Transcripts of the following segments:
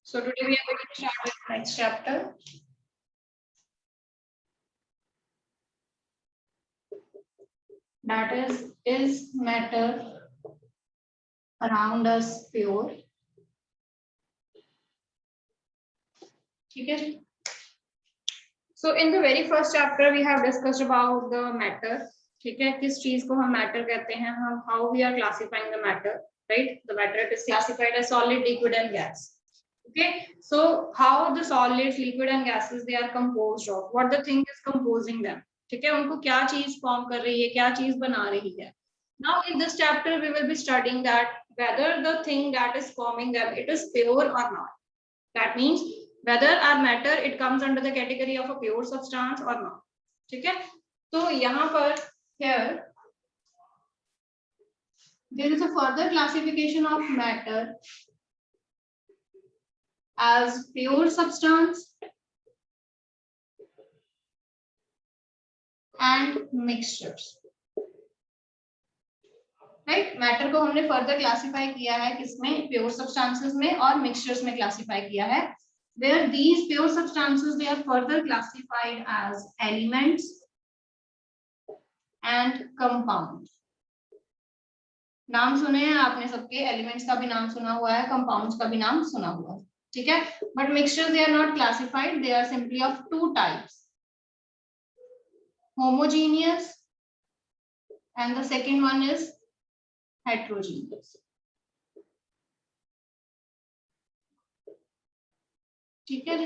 So today we are going to start with the next chapter. That is matter around us pure? Okay. So in the very first chapter we have discussed about the matter. ठीक है, किस चीज को हम matter कहते हैं, हम how we are classifying the matter, right? The matter is classified as solid, liquid and gas. Okay, so how the solids, liquid and gases they are composed of, what the thing is composing them. ठीक है, उनको क्या चीज form कर रही है, क्या चीज बना रही है. Now in this chapter we will be studying that whether the thing that is forming them it is pure or not. That means whether our matter it comes under the category of a pure substance or not. ठीक है, तो यहाँ पर here there is a further classification of matter as pure substance and mixtures. Right, matter को हमने further classify किया है किसमें, प्योर सब्सटेंसेस में और मिक्सचर्स में क्लासिफाई किया है. Where these pure substances they are further classified as elements and compound. नाम सुने हैं आपने सबके, एलिमेंट्स का भी नाम सुना हुआ है, कंपाउंड्स का भी नाम सुना हुआ है. ठीक है, but mixtures they are not classified, they are simply of two types, homogeneous and the second one is heterogeneous. ठीक है,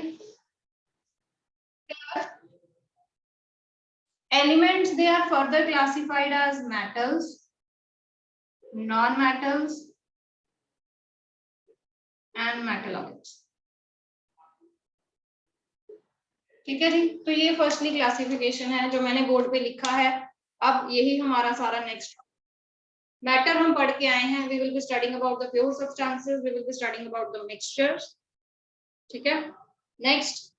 elements they are further classified as metals, non-metals and metalloids. ठीक है जी, तो ये फर्स्टली क्लासिफिकेशन है जो मैंने board पे लिखा है. अब यही हमारा सारा नेक्स्ट मैटर हम पढ़ के आए हैं. We will be studying about the pure substances, we will be studying about the mixtures. ठीक है, नेक्स्ट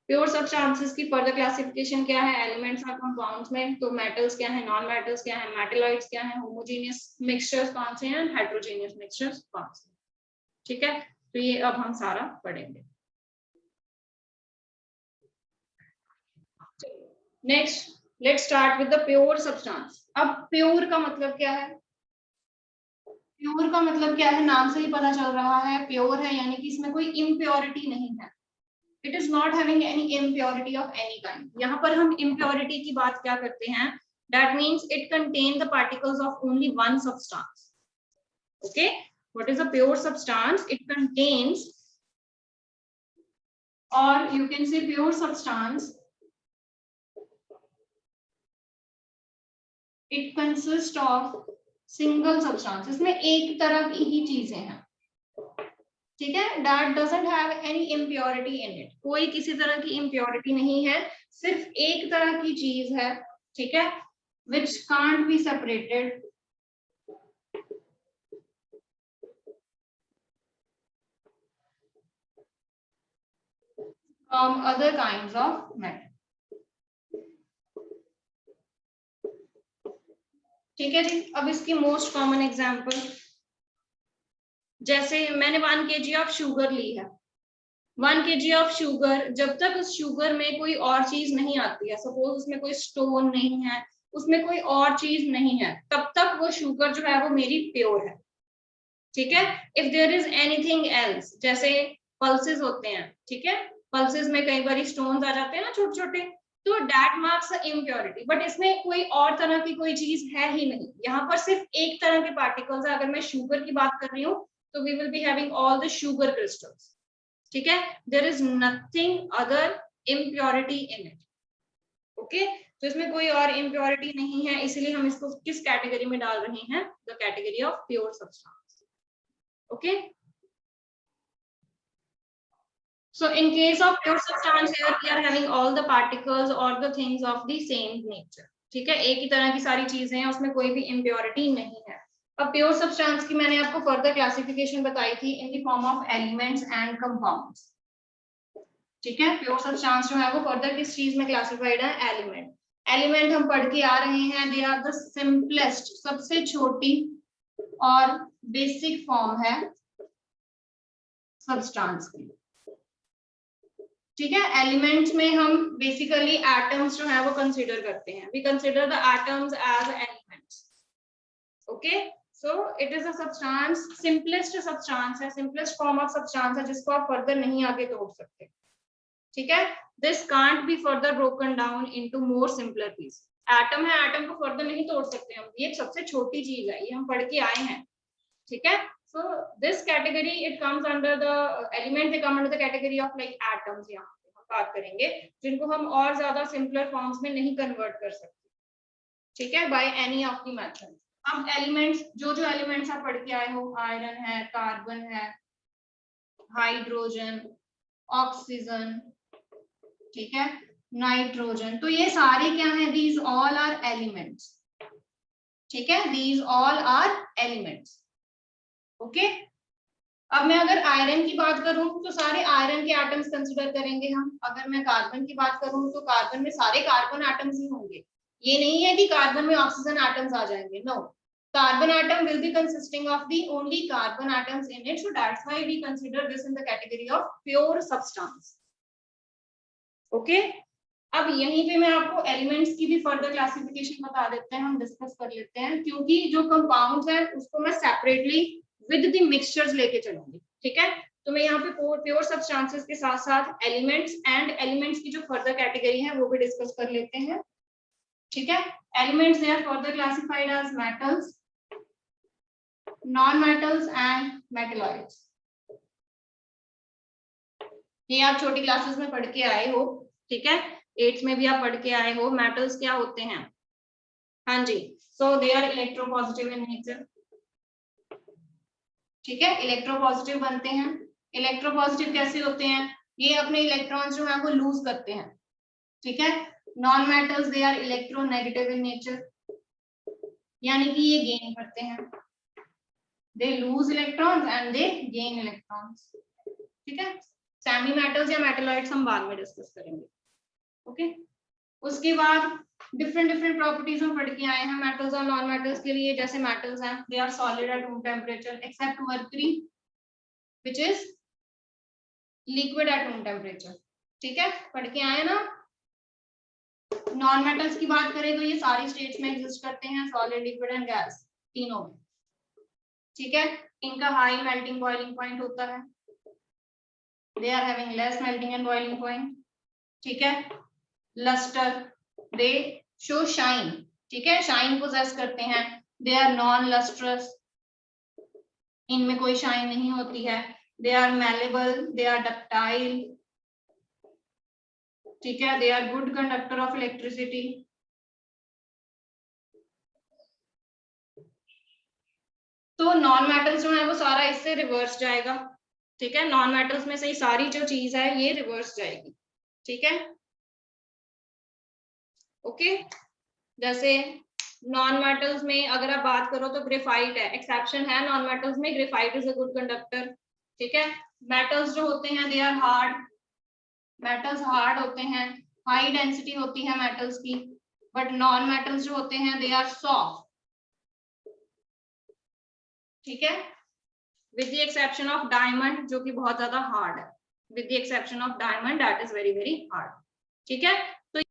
प्योर सब्सटेंसेस की फर्दर क्लासिफिकेशन क्या है, एलिमेंट्स और कंपाउंड्स में. तो मेटल्स क्या है, नॉन मेटल्स क्या है, मेटलॉइड्स क्या है, होमोजेनियस मिक्सचर्स कौन से हैं, हेटेरोजेनियस मिक्सचर्स कौन से. ठीक है, तो ये अब हम सारा पढ़ेंगे. Next let's start with the pure substance. अब प्योर का मतलब क्या है, प्योर का मतलब क्या है, नाम से ही पता चल रहा है प्योर है यानी कि इसमें कोई इम्प्योरिटी नहीं है. It is not having any impurity of any kind. यहाँ पर हम इम्प्योरिटी की बात क्या करते हैं, that means it contain the particles of only one substance. Okay, what is a pure substance, it contains और you can say pure substance it consist of single substance. इसमें एक तरह की ही चीजें हैं. ठीक है, that doesn't have any impurity in it. कोई किसी तरह की इम्प्योरिटी नहीं है, सिर्फ एक तरह की चीज है. ठीक है, which can't be separated from other kinds of matter. ठीक है जी, अब इसकी मोस्ट कॉमन एग्जांपल, जैसे मैंने 1 kg ऑफ शुगर ली है. 1 kg ऑफ शुगर, जब तक उस शुगर में कोई और चीज नहीं आती है, सपोज उसमें कोई स्टोन नहीं है, उसमें कोई और चीज नहीं है, तब तक वो शुगर जो है वो मेरी प्योर है. ठीक है, if there is anything else, जैसे पल्सेस होते हैं. ठीक है, पल्सेस में कई बार स्टोन्स आ जाते हैं ना छोटे छोटे, तो that marks a impurity. But इसमें कोई और तरह की कोई चीज है ही नहीं, यहाँ पर सिर्फ एक तरह के पार्टिकल्स है. अगर मैं शुगर की बात कर रही हूँ तो we will be having all the sugar crystals. ठीक है, there is nothing other impurity in it. Okay, तो इसमें कोई और इम्प्योरिटी नहीं है, इसलिए हम इसको किस कैटेगरी में डाल रहे हैं, the category of pure substance. Okay, so in case of pure substance here we are having all the particles or the things of the same nature. ठीक है, एक ही तरह की सारी चीजें हैं, उसमें कोई भी इम्प्योरिटी नहीं है. अब प्योर सब्सटेंस की मैंने आपको फर्दर क्लासिफिकेशन बताई थी in the form of elements and compounds. ठीक है, प्योर सब्सटेंस जो है वो फर्दर किस चीज में क्लासिफाइड है, एलिमेंट. एलिमेंट हम पढ़ के आ रहे हैं, दे आर द सिंपलेस्ट, सबसे छोटी और बेसिक फॉर्म है सब्सटेंस के लिए। ठीक है, एलिमेंट्स में हम बेसिकली एटम्स जो है वो कंसीडर करते हैं, we consider the atoms as elements. Okay, so it is a substance, simplest substance है, सिंपलेस्ट फॉर्म ऑफ सब्सटेंस है जिसको आप फर्दर नहीं आगे तोड़ सकते। ठीक है, this can't be further broken down into more simpler piece. Atom है, एटम को फर्दर नहीं तोड़ सकते हम, ये सबसे छोटी चीज है, ये हम पढ़ के आए हैं। ठीक है, so this category it comes under the element, they come under the category of like atoms। यहाँ पे हम बात करेंगे जिनको हम और ज्यादा सिंपलर फॉर्म्स में नहीं कन्वर्ट कर सकते। ठीक है, by any of the method. अब एलिमेंट्स, जो जो एलिमेंट्स आप पढ़ के आए हो, आयरन है, कार्बन है, हाइड्रोजन, ऑक्सीजन, ठीक है, नाइट्रोजन, तो ये सारे क्या है, these all are elements। ठीक है, these all are elements। Okay, अब मैं अगर आयरन की बात करूं तो सारे आयरन के एटम्स कंसीडर करेंगे हम। अगर मैं कार्बन की बात करूं तो कार्बन में सारे कार्बन एटम्स ही होंगे, ये नहीं है कि कार्बन में ऑक्सीजन एटम्स आ जाएंगे, no, carbon atom will be consisting of the only carbon atoms in it, so that's why we consider this in the category of pure substance। Okay, अब यहीं पे मैं आपको एलिमेंट्स की भी फर्दर क्लासिफिकेशन बता देते हैं, हम डिस्कस कर लेते हैं, क्योंकि जो कंपाउंड्स है उसको मैं सेपरेटली विद द मिक्सचर्स लेके चलूंगी। ठीक है, तो मैं यहाँ पे प्योर सब्सटेंसेस के साथ साथ एलिमेंट्स एंड एलिमेंट्स की जो फर्दर कैटेगरी है वो भी डिस्कस कर लेते हैं। ठीक है, elements they are further classified as metals, non metals and metalloids. ये आप छोटी क्लासेस में पढ़ के आए हो। ठीक है, 8th में भी आप पढ़ के आए हो। मेटल्स क्या होते हैं, हाँ जी, so they are electropositive in nature. ठीक है, इलेक्ट्रोपॉजिटिव बनते हैं। इलेक्ट्रोपॉजिटिव कैसे होते हैं, ये अपने इलेक्ट्रॉन्स जो है वो लूज करते हैं। ठीक है, non metals they are electronegative in nature, यानी कि ये गेन करते हैं, they lose electrons and they gain electrons. ठीक है, सेमी मेटल्स या मेटलॉइड्स हम बाद में डिस्कस करेंगे। ओके, उसके बाद डिफरेंट डिफरेंट प्रॉपर्टीज हम पढ़ के आए हैं मेटल्स और नॉन मेटल्स के लिए। जैसे मेटल्स हैं, they are solid at room temperature except mercury which is liquid at room temperature. ठीक है, पढ़ के आए ना। नॉन मेटल्स की बात करें तो ये सारी स्टेट्स में एग्जिस्ट करते हैं, सॉलिड, लिक्विड एंड गैस, तीनों में। ठीक है, इनका हाई मेल्टिंग बॉइलिंग पॉइंट होता है, they are having less melting and boiling point. ठीक है, लस्टर, दे शो शाइन। ठीक है, शाइन पोजेस करते हैं, दे आर नॉन लस्ट्रस, इनमें कोई शाइन नहीं होती है। They are malleable, they are ductile. ठीक है, they are good conductor of electricity. तो नॉन मेटल्स जो है वो सारा इससे रिवर्स जाएगा। ठीक है, नॉन मेटल्स में से ही सारी जो चीज है ये रिवर्स जाएगी। ठीक है, ओके, जैसे नॉन मेटल्स में अगर आप बात करो तो ग्रेफाइट है, एक्सेप्शन है नॉन मेटल्स में, graphite is a good conductor. ठीक है, मेटल्स जो होते हैं they are hard, metals hard होते हैं, हाई डेंसिटी होती है मेटल्स की, बट नॉन मेटल्स जो होते हैं दे आर सॉफ्ट। ठीक है, with the exception of diamond जो कि बहुत ज्यादा हार्ड है, with the exception of diamond that is very very hard. ठीक है, तो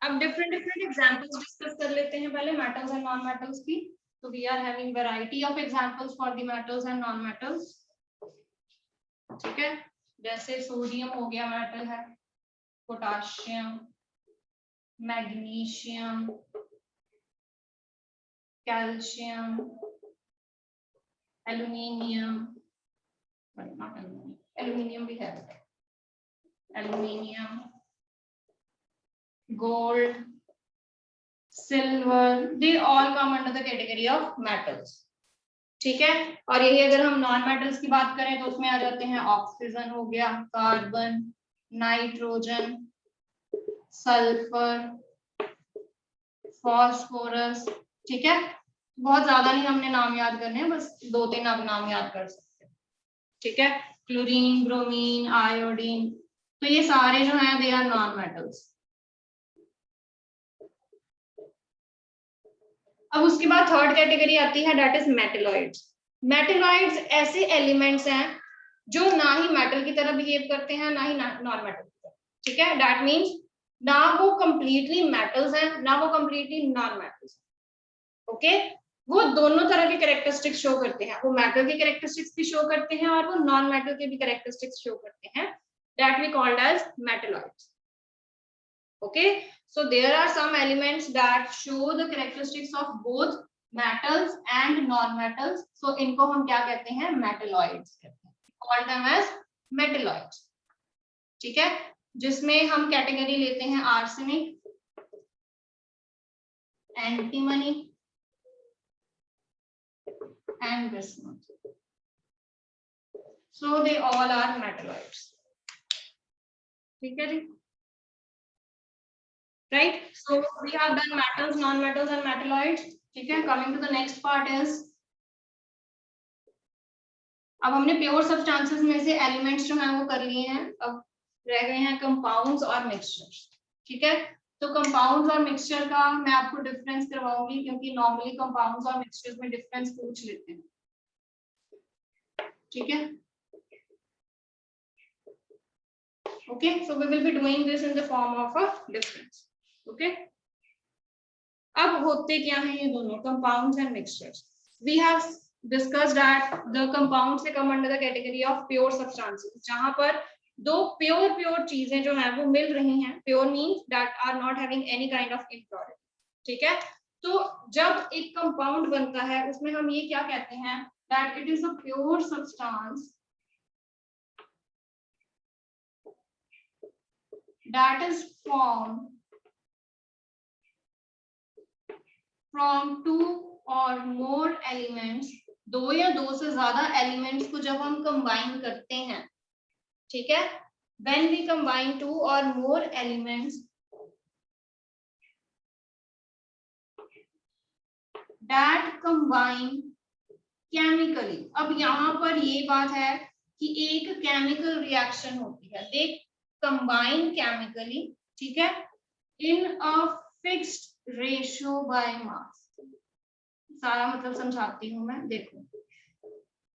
अब डिफरेंट डिफरेंट एग्जांपल्स डिस्कस कर लेते हैं पहले मेटल्स एंड नॉन मेटल्स की। तो we are having variety of examples for the metals and non metals. ठीक है, जैसे सोडियम हो गया मेटल है, potassium, magnesium, calcium, aluminium, aluminium भी है, aluminium, gold, silver, they all come under the category of metals. ठीक है, और यही अगर हम नॉन मेटल्स की बात करें तो उसमें आ जाते हैं ऑक्सीजन हो गया, कार्बन, नाइट्रोजन, सल्फर, फॉस्फोरस। ठीक है, बहुत ज्यादा नहीं हमने नाम याद करने हैं, बस 2-3 आप नाम याद कर सकते हैं। ठीक है, क्लोरीन, ब्रोमीन, आयोडीन, तो ये सारे जो हैं दे आर नॉन मेटल्स। अब उसके बाद थर्ड कैटेगरी आती है दैट इज मेटलॉइड्स। मेटलॉइड्स ऐसे एलिमेंट्स हैं जो ना ही मेटल की तरह बिहेव करते हैं ना ही नॉन मेटल की तरह, ठीक है। दैट मीन्स ना वो कंप्लीटली मेटल्स हैं ना वो कंप्लीटली नॉन मेटल्स, ओके। वो दोनों तरह के कैरेक्टरिस्टिक्स शो करते हैं, वो मेटल के कैरेक्टरिस्टिक्स भी शो करते हैं और वो नॉन मेटल के भी कैरेक्टरिस्टिक्स शो करते हैं, that we called as metalloids, okay. So there are some elements that show the characteristics of both metals and non-metals. So इनको हम क्या कहते हैं, metalloids कहते हैं, call them as metalloids, ठीक है। जिसमें हम कैटेगरी लेते हैं arsenic, antimony and bismuth. So they all are metalloids, ठीक है जी, right? So we have done metals, non-metals and metalloids, ठीक है। Coming to the next part is, अब हमने प्योर सब्सटेंसेस में से एलिमेंट्स जो हैं वो कर लिए हैं, अब रह गए हैं कंपाउंड्स और मिक्सचर्स, ठीक है। तो कंपाउंड्स और मिक्सचर का मैं आपको डिफरेंस करवाऊंगी, क्योंकि नॉर्मली कंपाउंड्स और मिक्सचर्स में डिफरेंस पूछ लेते हैं, ठीक है। Okay, so we will be doing this in the form of a difference, okay। अब होते क्या हैं ये दोनों compounds and mixtures. We have discussed that the compounds से come under the category of pure substances, जहां पर दो प्योर चीजें जो हैं वो मिल रही हैं। Pure means that are not having any kind of impurity, ठीक है। तो जब एक कंपाउंड बनता है उसमें हम ये क्या कहते हैं, that it is a pure substance that is formed from two or more elements, दो या दो से ज्यादा एलिमेंट्स को जब हम कंबाइन करते हैं, ठीक है। when we combine two or more elements that combine chemically, अब यहाँ पर ये बात है कि एक केमिकल रिएक्शन होती है, देख कंबाइन केमिकली, ठीक है, in a fixed ratio by mass. सारा मतलब समझाती हूँ मैं, देखो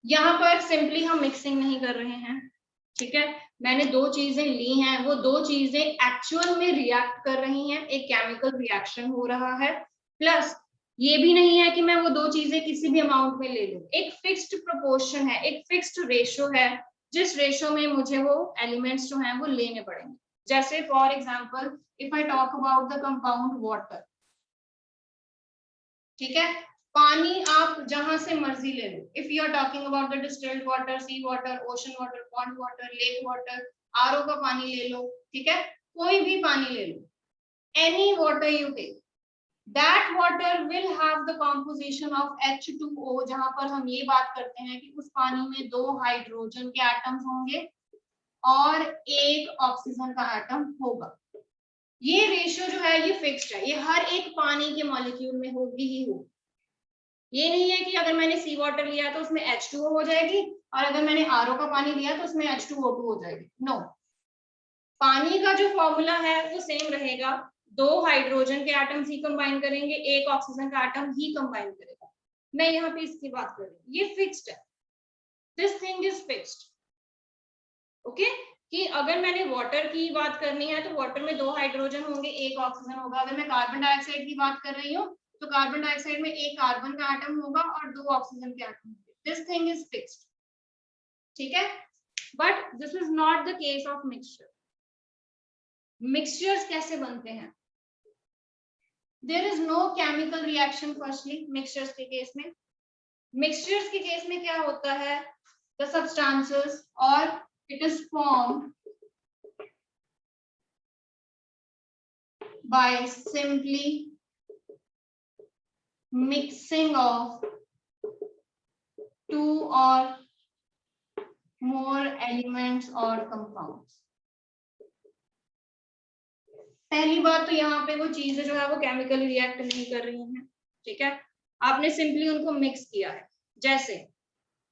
यहाँ पर सिंपली हम मिक्सिंग नहीं कर रहे हैं, ठीक है। मैंने दो चीजें ली हैं, वो दो चीजें एक्चुअल में रिएक्ट कर रही हैं, एक केमिकल रिएक्शन हो रहा है, प्लस ये भी नहीं है कि मैं वो दो चीजें किसी भी अमाउंट में ले लूं, एक फिक्स्ड प्रोपोर्शन है, एक फिक्स्ड रेशियो है, जिस रेशियो में मुझे वो एलिमेंट्स जो हैं वो लेने पड़ेंगे। जैसे for example if I talk about the compound water, ठीक है, पानी आप जहां से मर्जी ले लो, if you are talking about the distilled water, sea water, ocean water, pond water, lake water, RO का पानी ले लो, ठीक है, कोई भी पानी ले लो, any water you take, that water will have the composition of H2O, जहां पर हम ये बात करते हैं कि उस पानी में दो हाइड्रोजन के एटम्स होंगे और एक ऑक्सीजन का एटम होगा। ये रेशियो जो है ये फिक्स्ड है, ये हर एक पानी के मॉलिक्यूल में होगी ही होगी। ये नहीं है कि अगर मैंने सी वाटर लिया तो उसमें H2O हो जाएगी और अगर मैंने आरओ का पानी लिया तो उसमें H2O2 हो जाएगी, नो। पानी का जो फॉर्मूला है वो सेम रहेगा, दो हाइड्रोजन के एटम्स ही कंबाइन करेंगे, एक ऑक्सीजन का एटम ही कंबाइन करेगा। मैं यहाँ पे इसकी बात कर रही हूँ, ये फिक्स्ड है, this thing is fixed, okay. कि अगर मैंने वाटर की बात करनी है तो वाटर में दो हाइड्रोजन होंगे, एक ऑक्सीजन होगा। अगर मैं कार्बन डाइऑक्साइड की बात कर रही हूँ तो कार्बन डाइऑक्साइड में एक कार्बन का एटम होगा और दो ऑक्सीजन के एटम होंगे, दिस थिंग इज फिक्स्ड, ठीक है। But this is not the case of mixture. Mixtures कैसे बनते हैं, there is no chemical reaction firstly mixtures के केस में। mixtures के केस में क्या होता है, the substances or it is formed by simply mixing of two or more elements or compounds। पहली बात तो यहाँ पे वो चीजें जो है वो केमिकली रिएक्ट नहीं कर रही हैं, ठीक है, आपने सिंपली उनको मिक्स किया है। जैसे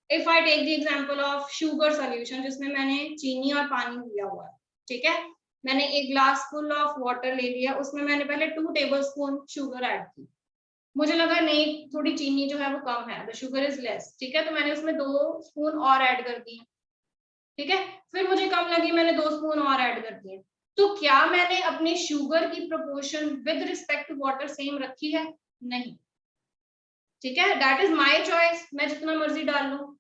if I take the example of sugar solution, जिसमें मैंने चीनी और पानी लिया हुआ है, ठीक है, मैंने एक ग्लास फुल ऑफ वाटर ले लिया, उसमें मैंने पहले 2 टेबलस्पून शुगर ऐड की, मुझे लगा नहीं थोड़ी चीनी जो है वो कम है, द शुगर इज लेस, ठीक है, तो मैंने उसमें 2 स्पून और ऐड कर दिए, ठीक है, फिर मुझे कम लगी, मैंने 2 स्पून और ऐड कर दिए। तो क्या मैंने अपने शुगर की proportion with respect to water same रखी है? नहीं। ठीक है, दैट इज माय चॉइस, मैं जितना मर्जी डाल लूं,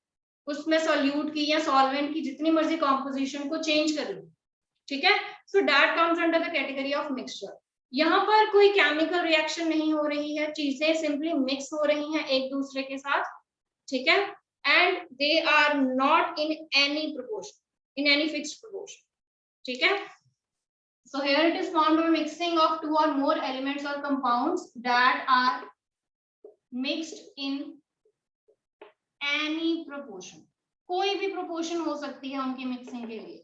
उसमें सॉल्यूट की या सॉल्वेंट की जितनी मर्जी कॉम्पोजिशन को चेंज कर लूं। ठीक है, so that comes under the category of mixture. यहाँ पर कोई केमिकल रिएक्शन नहीं हो रही है, चीजें सिंपली मिक्स हो रही हैं एक दूसरे के साथ। ठीक है, and they are not in any proportion, in any fixed proportion. ठीक है, so here it is formed by mixing of 2 or more elements or compounds that are mixed in any proportion। कोई भी प्रोपोर्शन हो सकती है उनकी mixing के लिए।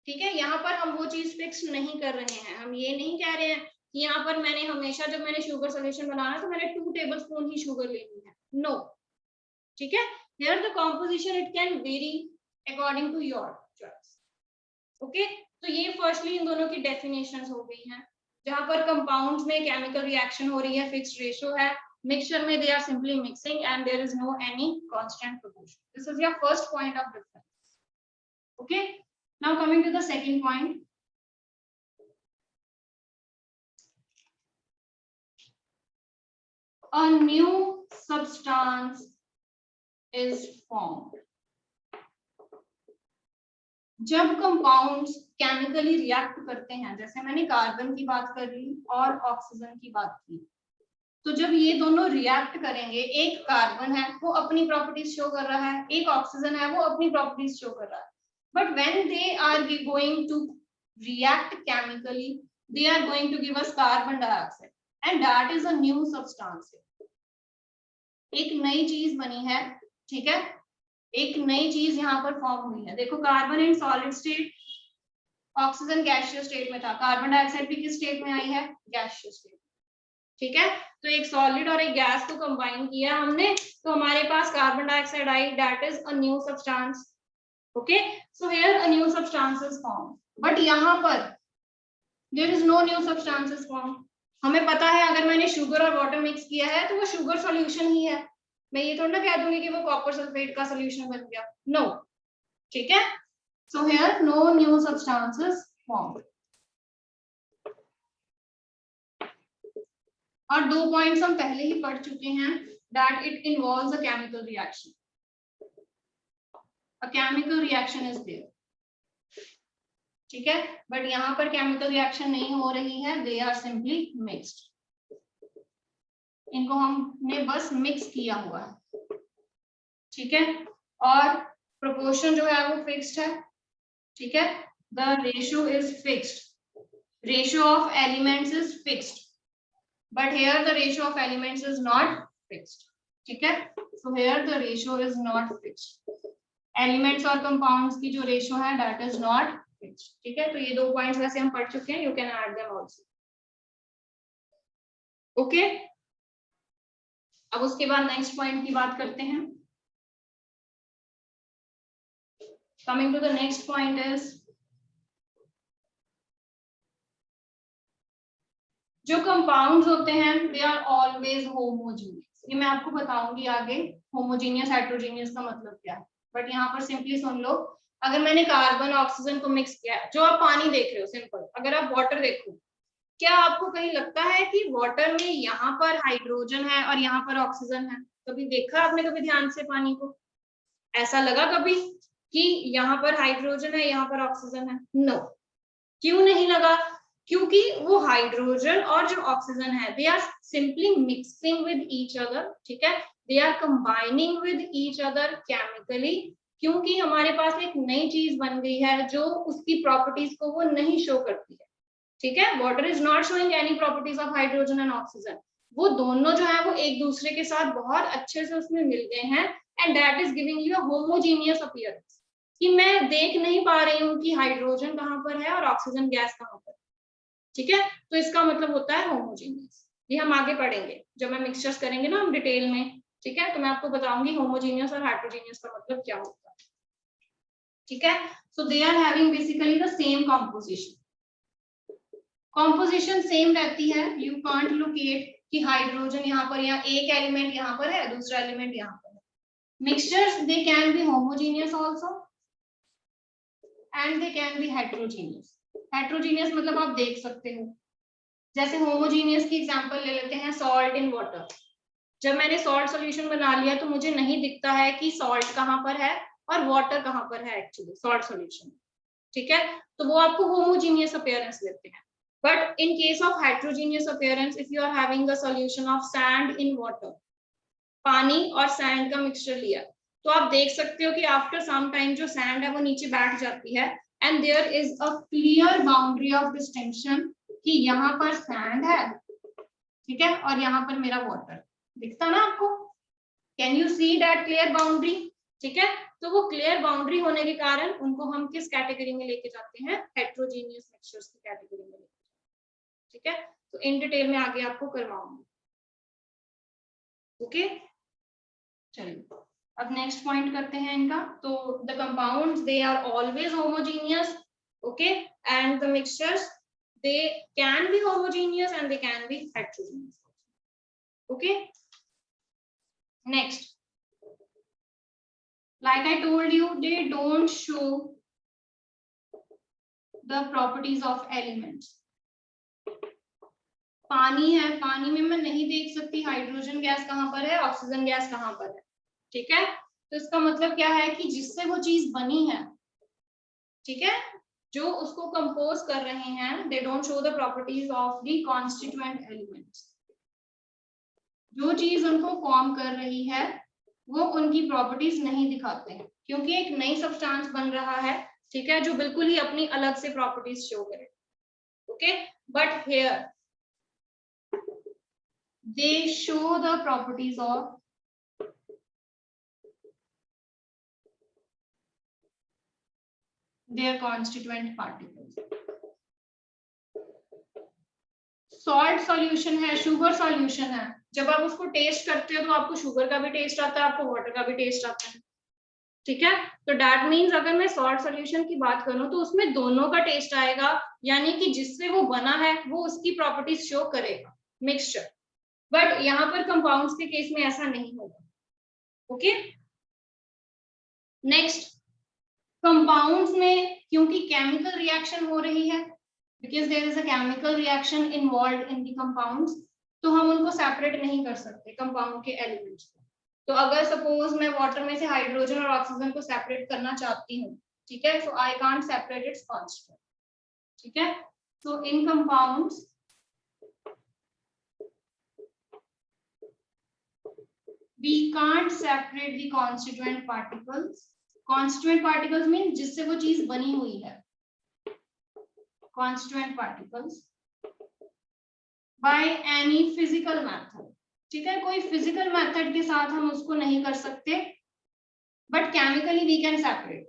ठीक है, यहाँ पर हम वो चीज फिक्स नहीं कर रहे हैं, हम ये नहीं कह रहे हैं कि यहाँ पर मैंने हमेशा जब मैंने शुगर सोल्यूशन बनाना तो मैंने 2 टेबलस्पून ही शुगर लेनी है, नो। ठीक है, here the composition it can vary according to your choice। Okay, तो ये फर्स्टली इन दोनों की डेफिनेशंस हो गई हैं। जहां पर कंपाउंड्स में केमिकल रिएक्शन हो रही है, फिक्स्ड रेशियो है, मिक्सचर में they are simply mixing and there is no any constant proportion. This is your first point of difference. Okay, now coming to the second point. A new substance is formed। जब compounds chemically react करते हैं, जैसे मैंने carbon की बात कर ली और oxygen की बात की, तो जब ये दोनों रिएक्ट करेंगे, एक कार्बन है वो अपनी प्रॉपर्टीज शो कर रहा है, एक ऑक्सीजन है वो अपनी प्रॉपर्टीज शो कर रहा है, but when they are going to react chemically, they are going to give us carbon dioxide and that is a new substance. एक नई चीज बनी है। ठीक है, एक नई चीज यहाँ पर फॉर्म हुई है। देखो, carbon in solid state, oxygen gaseous state में था, कार्बन डाइऑक्साइड भी किस स्टेट में आई है? Gaseous state. ठीक है, तो एक सॉलिड और एक गैस को कंबाइन किया हमने, तो हमारे पास कार्बन डाइऑक्साइड आई, that is a new substance. Okay, so here a new substance is form, but यहाँ पर there is no new substance is form. हमें पता है अगर मैंने शुगर और वाटर मिक्स किया है तो वो शुगर सॉल्यूशन ही है, मैं ये थोड़ा ना कह दूंगी कि वो कॉपर सल्फेट का सॉल्यूशन बन गया, नो। ठीक है, so here no new substances form. और 2 पॉइंट्स हम पहले ही पढ़ चुके हैं, that it involves a chemical reaction, a chemical reaction is there. ठीक है, बट यहाँ पर केमिकल रिएक्शन नहीं हो रही है, दे आर सिंपली मिक्स्ड। इनको हमने बस मिक्स किया हुआ है। ठीक है, और प्रोपोर्शन जो है वो फिक्स्ड है। ठीक है, the ratio is fixed, ratio of elements is fixed, but here the ratio of elements is not fixed. ठीक है, so here the ratio is not fixed, elements और कंपाउंड्स की जो रेशियो है दैट इज नॉट फिक्स्ड। ठीक है, तो ये 2 पॉइंट्स वैसे हम पढ़ चुके हैं, you can add them also. Okay, अब उसके बाद नेक्स्ट पॉइंट की बात करते हैं। Coming to the next point is, जो कंपाउंड्स होते हैं दे आर ऑलवेज होमोजीनियस। ये मैं आपको बताऊंगी आगे होमोजीनियस हेटेरोजीनियस का मतलब क्या है, बट यहाँ पर सिंपली सुन लो। अगर मैंने कार्बन ऑक्सीजन को मिक्स किया, जो आप पानी देख रहे हो सिंपल, अगर आप वाटर देखो, क्या आपको कहीं लगता है कि वाटर में यहाँ पर हाइड्रोजन है और यहाँ पर ऑक्सीजन है? कभी देखा आपने कभी ध्यान से पानी को? ऐसा लगा कभी कि यहाँ पर हाइड्रोजन है, यहाँ पर ऑक्सीजन है? नो। क्यों नहीं लगा? क्योंकि वो हाइड्रोजन और जो ऑक्सीजन है they are simply mixing with each other. ठीक है, they are combining with each other chemically, क्योंकि हमारे पास एक नई चीज बन गई है जो उसकी प्रॉपर्टीज को वो नहीं शो करती है। ठीक है, water is not showing any properties of hydrogen and oxygen. वो दोनों जो है वो एक दूसरे के साथ बहुत अच्छे से उसमें मिल गए हैं, and that is giving you a homogeneous appearance, कि मैं देख नहीं पा रही हूँ कि हाइड्रोजन कहाँ पर है और ऑक्सीजन गैस कहाँ पर। ठीक है, तो इसका मतलब होता है होमोजीनियस। ये हम आगे पढ़ेंगे जब हम मिक्सचर्स करेंगे ना हम डिटेल में। ठीक है, तो मैं आपको बताऊंगी होमोजीनियस और हेटेरोजीनियस का मतलब क्या होता है। ठीक है, so they are having basically the same composition. Composition सेम रहती है, यू कांट लोकेट कि हाइड्रोजन यहाँ पर, या एक एलिमेंट यहाँ पर है दूसरा एलिमेंट यहाँ पर है। Mixtures they can be homogeneous also, and they can be heterogeneous. Heterogeneous मतलब आप देख सकते हो, जैसे होमोजीनियस की एग्जांपल ले लेते हैं, सॉल्ट इन वाटर। जब मैंने सॉल्ट सॉल्यूशन बना लिया तो मुझे नहीं दिखता है कि सॉल्ट कहाँ पर है और वाटर कहाँ पर है एक्चुअली सॉल्ट सॉल्यूशन, ठीक है, तो वो आपको होमोजीनियस अपीयरेंस देते हैं। But in case of heterogeneous appearance, if you are having a solution of sand in water, पानी और सैंड का मिक्सचर लिया, तो आप देख सकते हो कि आफ्टर सम टाइम जो सैंड है वो नीचे बैठ जाती है and there is a clear boundary of distinction कि यहाँ पर सैंड है, ठीक है, और यहाँ पर मेरा वाटर दिखता ना आपको, can you see that clear boundary, ठीक है, तो वो क्लियर बाउंड्री होने के कारण उनको हम किस कैटेगरी में लेके जाते हैं, हेट्रोजीनियस मिक्सचर्स की कैटेगरी में लेके जाते हैं, ठीक है, तो इन डिटेल में आगे आपको करवाऊंगी, ओके। चलिए अब नेक्स्ट पॉइंट करते हैं इनका, तो the compounds they are always homogeneous, okay, and the mixtures they can be homogeneous and they can be heterogeneous, okay. Next, like I told you, they don't show the properties of elements. पानी है, पानी में मैं नहीं देख सकती hydrogen gas कहाँ पर है, ऑक्सीजन गैस कहाँ पर है, ठीक है, तो इसका मतलब क्या है कि जिससे वो चीज बनी है, ठीक है, जो उसको कंपोज कर रहे हैं, they don't show the properties of the constituent elements. जो चीज उनको फॉर्म कर रही है वो उनकी प्रॉपर्टीज नहीं दिखाते हैं, क्योंकि एक नई सब्सटेंस बन रहा है, ठीक है, जो बिल्कुल ही अपनी अलग से प्रॉपर्टीज शो करे, okay, but here they show the properties of their constituent particles. Salt solution है, शुगर सॉल्यूशन है, जब आप उसको टेस्ट करते हो तो आपको शुगर का भी टेस्ट आता है, आपको वाटर का भी टेस्ट आता है, ठीक है, तो दैट मीन्स अगर मैं सॉल्ट सॉल्यूशन की बात करूं तो उसमें दोनों का टेस्ट आएगा, यानी कि जिससे वो बना है वो उसकी प्रॉपर्टीज शो करेगा मिक्सचर, बट यहाँ पर कंपाउंड्स के केस में ऐसा नहीं होगा, ओके। नेक्स्ट, कंपाउंड्स में क्योंकि केमिकल रिएक्शन हो रही है, because there is a chemical reaction involve in the compounds, तो हम उनको सेपरेट नहीं कर सकते कंपाउंड के एलिमेंट्स को। तो अगर सपोज मैं वाटर में से हाइड्रोजन और ऑक्सीजन को सेपरेट करना चाहती हूँ, ठीक है, so I can't separate its constant, ठीक है, so in compounds we can't separate the constituent particles. Constituent particles mean जिससे वो चीज बनी हुई है, constituent particles by any physical method, ठीक है, कोई फिजिकल मेथड के साथ हम उसको नहीं कर सकते, but chemically we can separate,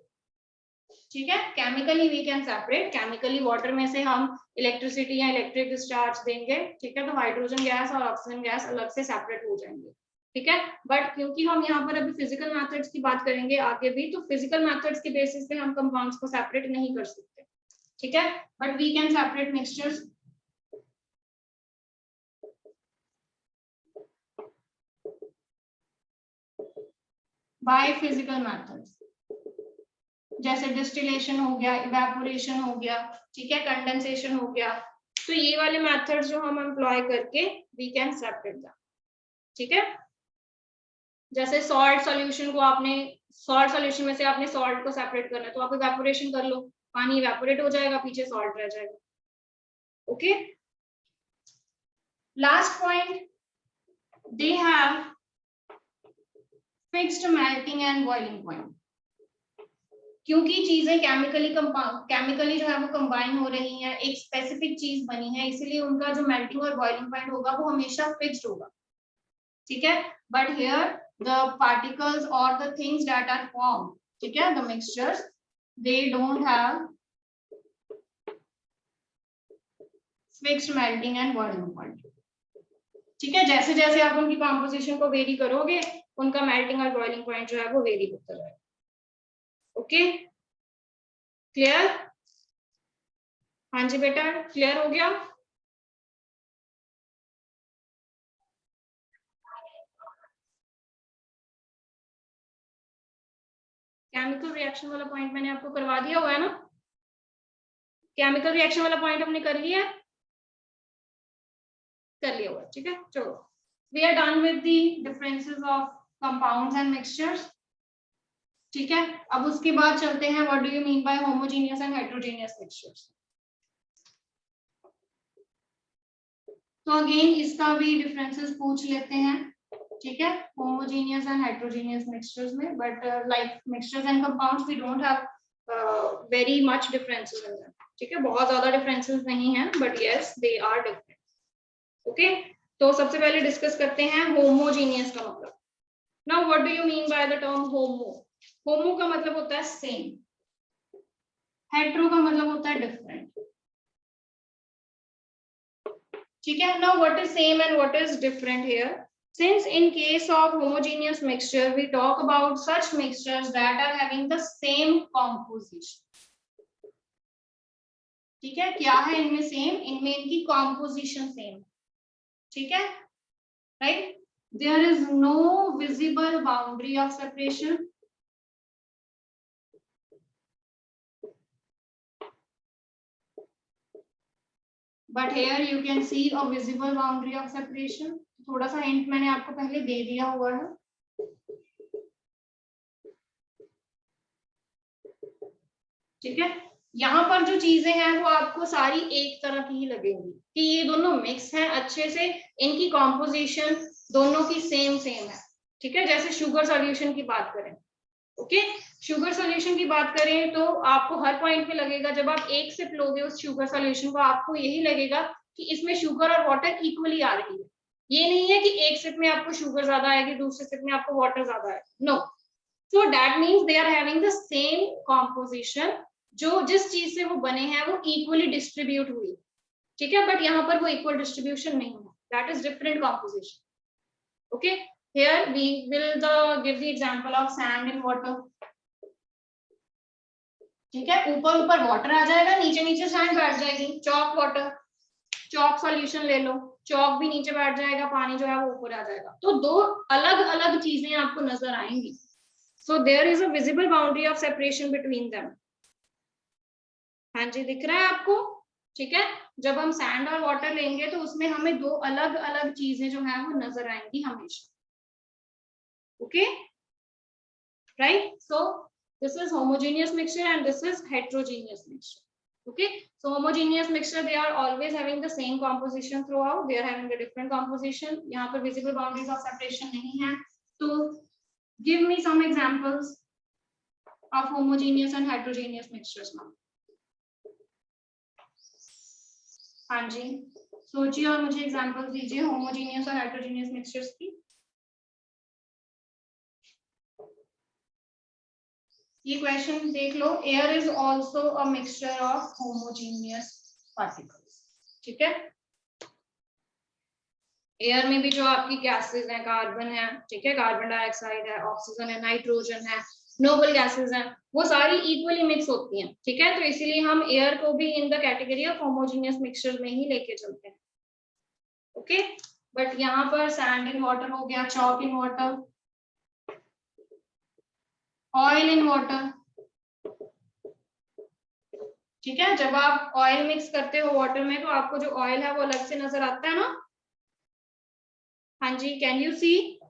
ठीक है, chemically we can separate, chemically water में से हम इलेक्ट्रिसिटी या इलेक्ट्रिक डिस्चार्ज देंगे, ठीक है, तो हाइड्रोजन गैस और ऑक्सीजन गैस अलग से सेपरेट हो जाएंगे, ठीक है, बट क्योंकि हम यहाँ पर अभी फिजिकल मेथड्स की बात करेंगे आगे भी, तो फिजिकल मेथड्स के बेसिस पे हम कंपाउंड्स को सेपरेट नहीं कर सकते, ठीक है, but we can separate mixtures by physical methods, जैसे डिस्टिलेशन हो गया, इवेपोरेशन हो गया, ठीक है, कंडेंसेशन हो गया, तो ये वाले मेथड्स जो हम एम्प्लॉय करके वी कैन सेपरेट दैम, ठीक है, जैसे सॉल्ट सॉल्यूशन को आपने, सॉल्ट सॉल्यूशन में से आपने सॉल्ट को सेपरेट करना है तो आप इवेपोरेशन कर लो, पानी इवेपोरेट हो जाएगा, पीछे सॉल्ट रह जाएगा, okay. Last point, they have fixed melting and boiling point, क्योंकि चीजें केमिकली जो है वो कंबाइन हो रही हैं, एक स्पेसिफिक चीज बनी है, इसलिए उनका जो मेल्टिंग और बॉइलिंग पॉइंट होगा वो हमेशा फिक्स्ड होगा, ठीक है, बट हियर द पार्टिकल्स और the things that are formed, ठीक है, the mixtures, they don't have fixed melting and boiling point, ठीक है, जैसे जैसे आप उनकी कॉम्पोजिशन को वेरी करोगे उनका मेल्टिंग और बॉइलिंग पॉइंट जो है वो वेरी होता जाएगा, ओके, क्लियर, हाँ जी बेटा, क्लियर हो गया, केमिकल रिएक्शन वाला पॉइंट मैंने आपको करवा दिया हुआ है ना। केमिकल रिएक्शन वाला पॉइंट हमने कर लिया हुआ, ठीक है। चलो, we are done with the differences of compounds and mixtures, ठीक है। अब उसके बाद चलते हैं what do you mean by homogeneous and heterogeneous mixtures. तो अगेन इसका भी डिफरेंसेस पूछ लेते हैं, ठीक है, होमोजेनियस एंड हेटेरोजेनियस मिक्सचर्स में, but like mixtures and compounds we don't have very much differences in them, ठीक है, बहुत ज्यादा डिफरेंसेस नहीं है, but yes they are different, okay. तो सबसे पहले डिस्कस करते हैं होमोजेनियस का मतलब। Now what do you mean by the term homo. Homo का मतलब होता है सेम, हेटेरो का मतलब होता है डिफरेंट, ठीक है। Now what is same and what is different here. Since in case of homogeneous mixture, we talk about such mixtures that are having the same composition. ठीक है, क्या है इनमें सेम, इनमें इनकी composition सेम, ठीक है, right? There is no visible boundary of separation. But here you can see a visible boundary of separation. थोड़ा सा हिंट मैंने आपको पहले दे दिया हुआ है, ठीक है। यहाँ पर जो चीजें हैं वो आपको सारी एक तरह की ही लगेंगी कि ये दोनों मिक्स हैं अच्छे से, इनकी कॉम्पोजिशन दोनों की सेम है, ठीक है। जैसे शुगर सॉल्यूशन की बात करें, ओके, शुगर सॉल्यूशन की बात करें तो आपको हर पॉइंट पे लगेगा, जब आप एक सिप लोगे उस शुगर सॉल्यूशन को, आपको यही लगेगा कि इसमें शुगर और वाटर इक्वली आ रही है। ये नहीं है कि एक सिप में आपको शुगर ज्यादा आएगी, दूसरे सिप में आपको वाटर ज्यादा आएगा, no. So that means they are having the same composition, जो जिस चीज से वो बने हैं वो इक्वली डिस्ट्रीब्यूट हुई, ठीक है, बट यहाँ पर वो इक्वल डिस्ट्रीब्यूशन नहीं है, that is different composition, okay. Here we will give the example of sand in water, ठीक है, ऊपर ऊपर वाटर आ जाएगा, नीचे नीचे सैंड बैठ जाएगी। चॉक वाटर, चॉक सॉल्यूशन ले लो, चॉक भी नीचे बैठ जाएगा, पानी जो है वो ऊपर आ जाएगा, तो दो अलग अलग चीजें आपको नजर आएंगी। So there is a visible boundary of separation between them. हाँ जी, दिख रहा है आपको, ठीक है। जब हम सैंड और वाटर लेंगे तो उसमें हमें दो अलग अलग चीजें जो है वो नजर आएंगी हमेशा, okay, right. So this is homogeneous mixture and this is heterogeneous mixture, okay. So homogeneous mixture, they are always having the same composition throughout, they are having a different composition, यहाँ पर visible boundaries of separation नहीं है। तो give me some examples of homogeneous and heterogeneous mixtures now। हाँ जी, सोचिए और मुझे examples दीजिए होमोजेनियस और हेटेरोजेनियस मिक्सचर्स की। ये क्वेश्चन देख लो, air is also a mixture of homogeneous particles, ठीक है। एयर में भी जो आपकी गैसेस हैं, कार्बन है, ठीक है, कार्बन डाइऑक्साइड है, ऑक्सीजन है, नाइट्रोजन है, नोबल गैसेस हैं, वो सारी इक्वली मिक्स होती हैं, ठीक है। तो इसीलिए हम एयर को भी in the category of homogeneous mixture में ही लेके चलते हैं, ओके। बट यहाँ पर सैंड इन वाटर हो गया, chalk in water, oil in water, ठीक है। जब आप ऑयल मिक्स करते हो वाटर में तो आपको जो ऑयल है वो अलग से नजर आता है ना, हाँ जी, can you see,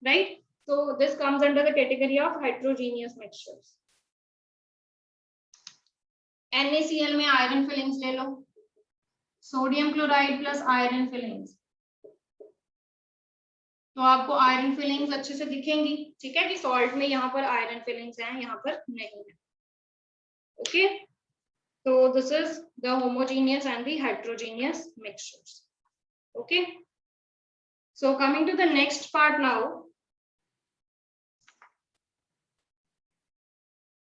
right. So this comes under the category of heterogeneous mixtures. NaCl में आयरन फिलिंग्स ले लो, sodium chloride plus iron filings, तो आपको आयरन फिलिंग्स अच्छे से दिखेंगी, ठीक है, कि सॉल्ट में यहाँ पर आयरन फिलिंग्स हैं, यहाँ पर नहीं है, okay. So this is the homogeneous and the heterogeneous mixtures, okay. So coming to the next part now,